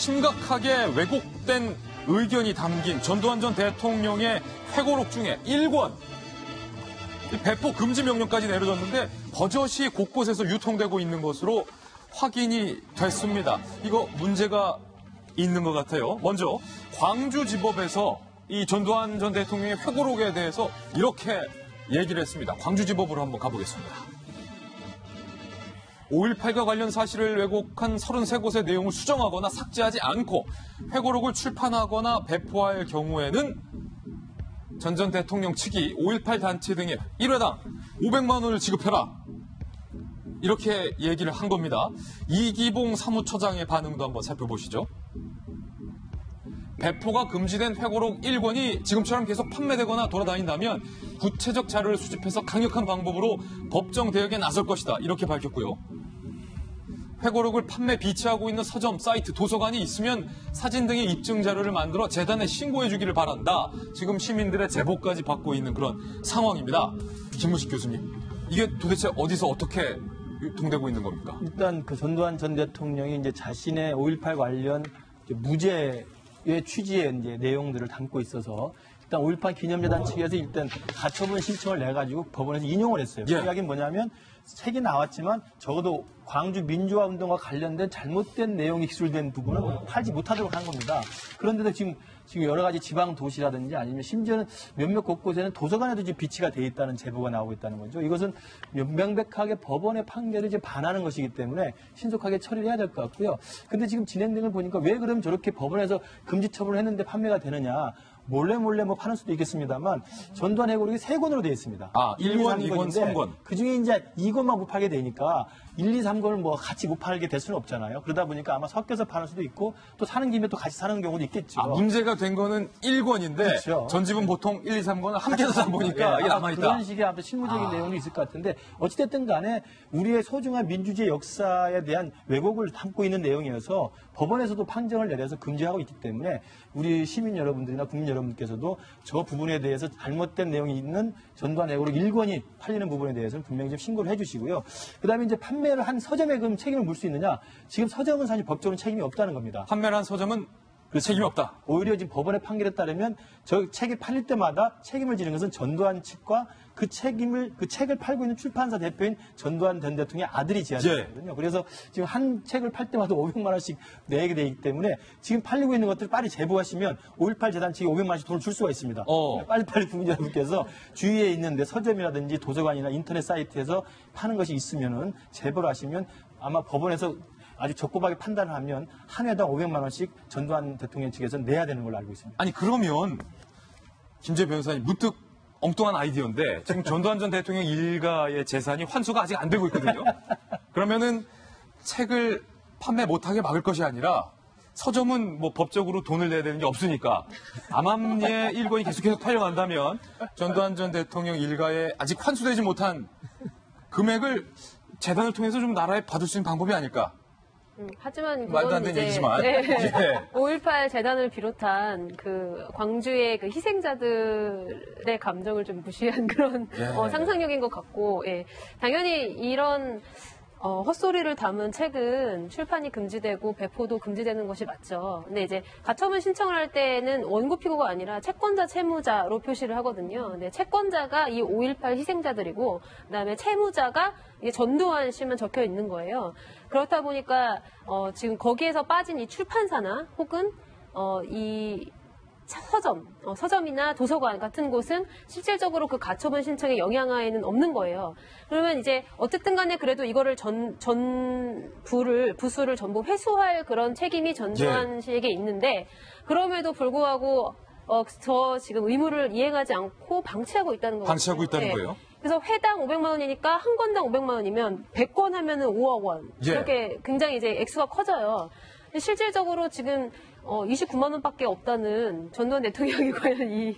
심각하게 왜곡된 의견이 담긴 전두환 전 대통령의 회고록 중에 1권 배포 금지 명령까지 내려졌는데 버젓이 곳곳에서 유통되고 있는 것으로 확인이 됐습니다. 이거 문제가 있는 것 같아요. 먼저 광주지법에서 이 전두환 전 대통령의 회고록에 대해서 이렇게 얘기를 했습니다. 광주지법으로 한번 가보겠습니다. 5.18과 관련 사실을 왜곡한 33곳의 내용을 수정하거나 삭제하지 않고 회고록을 출판하거나 배포할 경우에는 전 대통령 측이 5.18 단체 등에 1회당 500만 원을 지급해라. 이렇게 얘기를 한 겁니다. 이기봉 사무처장의 반응도 한번 살펴보시죠. 배포가 금지된 회고록 1권이 지금처럼 계속 판매되거나 돌아다닌다면 구체적 자료를 수집해서 강력한 방법으로 법정 대응에 나설 것이다. 이렇게 밝혔고요. 회고록을 판매 비치하고 있는 서점, 사이트, 도서관이 있으면 사진 등의 입증 자료를 만들어 재단에 신고해 주기를 바란다. 지금 시민들의 제보까지 받고 있는 그런 상황입니다. 김무식 교수님, 이게 도대체 어디서 어떻게 유통되고 있는 겁니까? 일단 그 전두환 전 대통령이 이제 자신의 5.18 관련 무죄의 취지의 이제 내용들을 담고 있어서 일단 5.18 기념재단 측에서 일단 가처분 신청을 내가지고 법원에서 인용을 했어요. 그 이야기는 뭐냐면 책이 나왔지만 적어도 광주 민주화 운동과 관련된 잘못된 내용이 기술된 부분은 팔지 못하도록 한 겁니다. 그런데도 지금 여러 가지 지방 도시라든지 아니면 심지어는 몇몇 곳곳에는 도서관에도 지금 비치가 돼 있다는 제보가 나오고 있다는 거죠. 이것은 명백하게 법원의 판결을 이제 반하는 것이기 때문에 신속하게 처리를 해야 될 것 같고요. 근데 지금 진행된 걸 보니까 왜 그럼 저렇게 법원에서 금지 처분을 했는데 판매가 되느냐. 몰래 뭐 파는 수도 있겠습니다만 전두환 회고록이 3권으로 되어 있습니다. 1권, 2권, 3권. 그중에 이제 2권만 못 팔게 되니까 1, 2, 3권을 뭐 같이 못 팔게 될 수는 없잖아요. 그러다 보니까 아마 섞여서 파는 수도 있고 또 사는 김에 또 같이 사는 경우도 있겠죠. 문제가 된 거는 1권인데 그렇죠. 전집은 보통 1, 2, 3권을 함께 사다 보니까 이게 남아있다. 그런 식의 아무튼 실무적인 내용도 있을 것 같은데 어찌됐든 간에 우리의 소중한 민주주의 역사에 대한 왜곡을 담고 있는 내용이어서 법원에서도 판정을 내려서 금지하고 있기 때문에 우리 시민 여러분들이나 국민 여러분께서도 저 부분에 대해서 잘못된 내용이 있는 전두환 회고록 1권이 팔리는 부분에 대해서는 분명히 좀 신고를 해주시고요. 그다음에 이제 판매를 한 서점에 그럼 책임을 물 수 있느냐? 지금 서점은 사실 법적으로 책임이 없다는 겁니다. 판매를 한 서점은 책임이 없다. 오히려 지금 법원의 판결에 따르면 저 책이 팔릴 때마다 책임을 지는 것은 전두환 측과 그 책을 팔고 있는 출판사 대표인 전두환 전 대통령의 아들이 지어야 되거든요. 그래서 지금 한 책을 팔 때마다 500만 원씩 내게 되기 때문에 지금 팔리고 있는 것들 빨리 제보하시면 5.18 재단 측에 500만 원씩 돈을 줄 수가 있습니다. 빨리빨리 국민 여러분께서 주위에 있는데 서점이라든지 도서관이나 인터넷 사이트에서 파는 것이 있으면은 제보를 하시면 아마 법원에서 아주 적고하게 판단을 하면 한 회당 500만 원씩 전두환 대통령 측에서 내야 되는 걸로 알고 있습니다. 아니 그러면 김재 변호사님 문득 엉뚱한 아이디어인데 지금 전두환 전 대통령 일가의 재산이 환수가 아직 안 되고 있거든요. 그러면은 책을 판매 못하게 막을 것이 아니라 서점은 뭐 법적으로 돈을 내야 되는 게 없으니까 암암리의 1권이 계속해서 팔려간다면 전두환 전 대통령 일가에 아직 환수되지 못한 금액을 재단을 통해서 좀 나라에 받을 수 있는 방법이 아닐까. 하지만 말도 안 되는 얘기지만 5.18 재단을 비롯한 그 광주의 그 희생자들의 감정을 좀 무시한 그런 상상력인 것 같고, 당연히 이런 헛소리를 담은 책은 출판이 금지되고 배포도 금지되는 것이 맞죠. 근데 이제 가처분 신청을 할 때는 원고 피고가 아니라 채권자, 채무자로 표시를 하거든요. 근데 채권자가 이 5.18 희생자들이고, 그다음에 채무자가 이게 전두환 씨만 적혀 있는 거예요. 그렇다 보니까 지금 거기에서 빠진 이 출판사나 혹은 이 서점이나 도서관 같은 곳은 실질적으로 그 가처분 신청의 영향하에는 없는 거예요. 그러면 이제 어쨌든 간에 그래도 이거를 부수를 전부 회수할 그런 책임이 전두환 씨에게 있는데, 그럼에도 불구하고 저 지금 의무를 이행하지 않고 방치하고 있다는 거예요. 방치하고 있다는 거예요? 그래서 회당 500만 원이니까 한 권당 500만 원이면 100권 하면은 5억 원. 이렇게 굉장히 이제 액수가 커져요. 근데 실질적으로 지금 29만 원밖에 없다는 전두환 대통령이 과연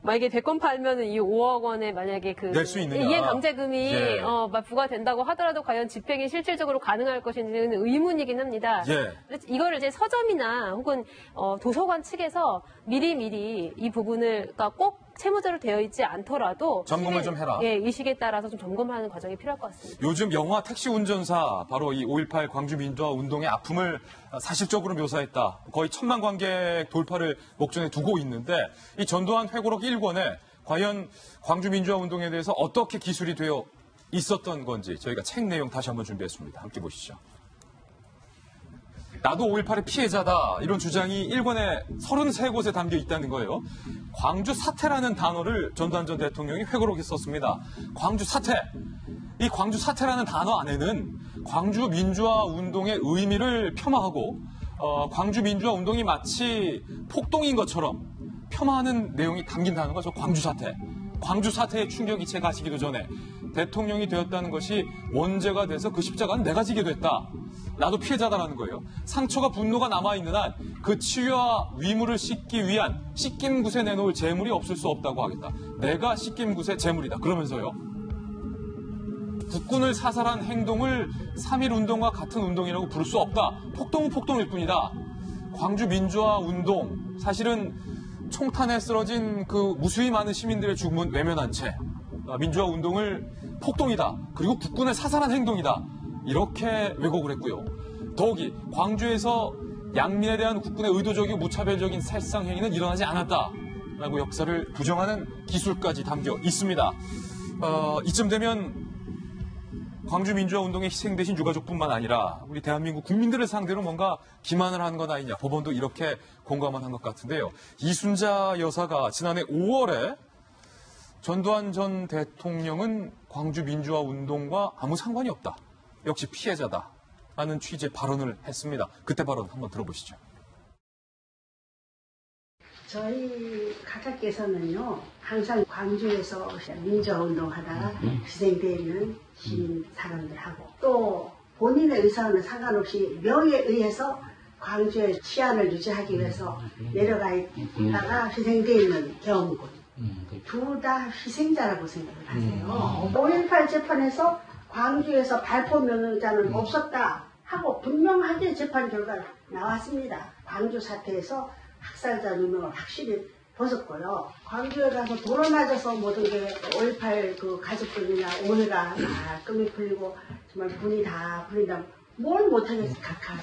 만약에 100건 팔면은 이 5억 원에 만약에 낼 수 있느냐. 이행 강제금이 부과된다고 하더라도 과연 집행이 실질적으로 가능할 것인지는 의문이긴 합니다. 이거를 이제 서점이나 혹은 도서관 측에서 미리 이 부분을 꼭 채무자로 되어 있지 않더라도 점검을 좀 해라. 예, 이 시기에 따라서 좀 점검하는 과정이 필요할 것 같습니다. 요즘 영화 택시 운전사 바로 이 5.18 광주 민주화 운동의 아픔을 사실적으로 묘사했다. 거의 1,000만 관객 돌파를 목전에 두고 있는데 이 전두환 회고록 1권에 과연 광주 민주화 운동에 대해서 어떻게 기술이 되어 있었던 건지 저희가 책 내용 다시 한번 준비했습니다. 함께 보시죠. 나도 5.18의 피해자다. 이런 주장이 1권에 33곳에 담겨 있다는 거예요. 광주 사태라는 단어를 전두환 전 대통령이 회고록에 썼습니다. 광주 사태. 이 광주 사태라는 단어 안에는 광주 민주화 운동의 의미를 폄하하고 광주 민주화 운동이 마치 폭동인 것처럼 폄하하는 내용이 담긴다는 거죠. 광주 사태. 광주 사태의 충격이 채 가시기도 전에 대통령이 되었다는 것이 원죄가 돼서 그 십자가는 내가 지게 됐다. 나도 피해자다라는 거예요. 상처가 분노가 남아있는 한 그 치유와 위무를 씻기 위한 씻김굿에 내놓을 재물이 없을 수 없다고 하겠다. 내가 씻김굿의 재물이다. 그러면서요. 국군을 사살한 행동을 3.1운동과 같은 운동이라고 부를 수 없다. 폭동은 폭동일 뿐이다. 광주 민주화 운동, 사실은 총탄에 쓰러진 그 무수히 많은 시민들의 죽음은 외면한 채 민주화 운동을 폭동이다. 그리고 국군을 사살한 행동이다. 이렇게 왜곡을 했고요. 더욱이 광주에서 양민에 대한 국군의 의도적이고 무차별적인 살상 행위는 일어나지 않았다라고 역사를 부정하는 기술까지 담겨 있습니다. 이쯤 되면 광주 민주화 운동에 희생되신 유가족뿐만 아니라 우리 대한민국 국민들을 상대로 뭔가 기만을 하는 것 아니냐. 법원도 이렇게 공감을 한 것 같은데요. 이순자 여사가 지난해 5월에 전두환 전 대통령은 광주 민주화 운동과 아무 상관이 없다. 역시 피해자다. 라는 취지의 발언을 했습니다. 그때 발언 한번 들어보시죠. 저희 가족께서는요, 항상 광주에서 민주화 운동하다가 희생되는 시민 사람들하고 또 본인의 의사와는 상관없이 명예에 의해서 광주의 치안을 유지하기 위해서 내려가 있다가 희생되어 있는 경험군. 둘 다 희생자라고 생각을 하세요. 5.18 재판에서 광주에서 발포 명령자는 없었다 하고 분명하게 재판 결과가 나왔습니다. 광주 사태에서 학살자 누명을 확실히 벗었고요. 광주에 가서 돌을 맞아서 모든 게 5.18 그 가족들이나 오해가 다 끔이 풀리고 정말 분이 다 풀린다. 뭘 못하겠어. 각하가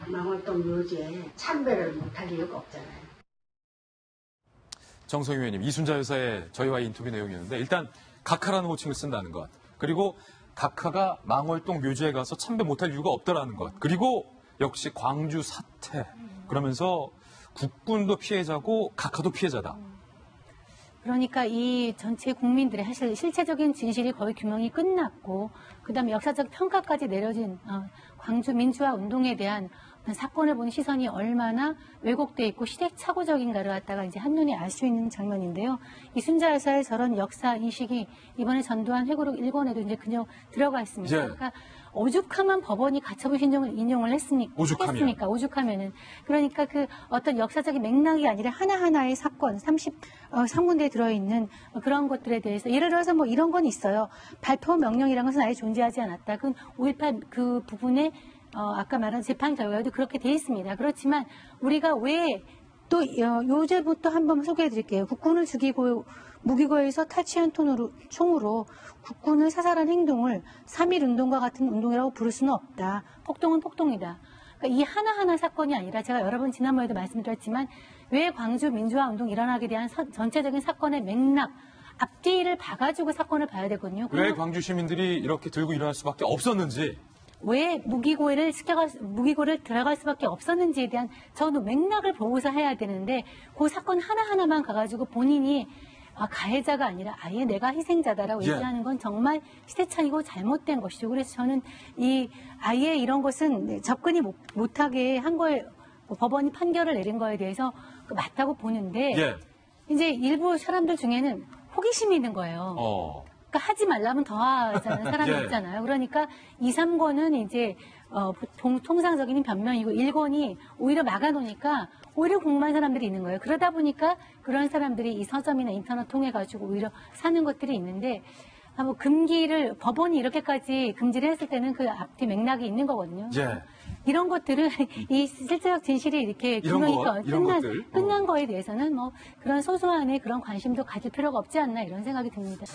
망월동 묘지에 참배를 못할 이유가 없잖아요. 정성희 의원님, 이순자 여사의 저희와의 인터뷰 내용이었는데 일단 각하라는 호칭을 쓴다는 것. 그리고 각하가 망월동 묘지에 가서 참배 못할 이유가 없다라는 것. 그리고 역시 광주 사태. 그러면서 국군도 피해자고 각하도 피해자다. 그러니까 이 전체 국민들의 사실 실체적인 진실이 거의 규명이 끝났고 그다음에 역사적 평가까지 내려진 광주 민주화 운동에 대한 어떤 사건을 보는 시선이 얼마나 왜곡돼 있고 시대착오적인가를 갖다가 이제 한눈에 알 수 있는 장면인데요. 이순자 여사의 저런 역사 인식이 이번에 전두환 회고록 1권에도 이제 그냥 들어가 있습니다. 예. 그러니까 오죽하면 법원이 가처분 신청을 인용을 했습니까? 오죽하면은. 그러니까 그 어떤 역사적인 맥락이 아니라 하나하나의 사건, 33군데에 들어있는 그런 것들에 대해서 예를 들어서 뭐 이런 건 있어요. 발표 명령이라는 것은 아예 존재하지 않았다. 그건 5.18 그 부분에 아까 말한 재판 결과에도 그렇게 돼 있습니다. 그렇지만 우리가 왜 또 요제부터 한번 소개해 드릴게요. 국군을 죽이고 무기고에서 탈취한 총으로 국군을 사살한 행동을 3.1운동과 같은 운동이라고 부를 수는 없다. 폭동은 폭동이다. 그러니까 이 하나하나 사건이 아니라 제가 여러 번 지난번에도 말씀드렸지만 왜 광주 민주화 운동이 일어나게 대한 전체적인 사건의 맥락, 앞뒤를 봐가지고 사건을 봐야 되거든요. 왜 광주 시민들이 이렇게 들고 일어날 수밖에 없었는지. 왜 무기고를 들어갈 수밖에 없었는지에 대한 저도 맥락을 보고서 해야 되는데 그 사건 하나하나만 가가지고 본인이 가해자가 아니라 아예 내가 희생자다라고 예. 얘기하는 건 정말 시대착오고 잘못된 것이죠. 그래서 저는 아예 이런 것은 접근이 못하게 한 거에 법원이 판결을 내린 거에 대해서 맞다고 보는데 예. 이제 일부 사람들 중에는 호기심이 있는 거예요. 그러니까 하지 말라면 더 하자는 사람이 예. 있잖아요. 그러니까 2, 3권은 이제 통상적인 변명이고 1권이 오히려 막아놓으니까 오히려 궁금한 사람들이 있는 거예요. 그러다 보니까 그런 사람들이 이 서점이나 인터넷 통해 가지고 오히려 사는 것들이 있는데 금기를 법원이 이렇게까지 금지를 했을 때는 그 앞뒤 맥락이 있는 거거든요. 예. 이런 것들은 이 실체적 진실이 이렇게 이런 규명이 것, 이런 것들. 끝난 거에 대해서는 뭐 그런 소소한의 그런 관심도 가질 필요가 없지 않나 이런 생각이 듭니다.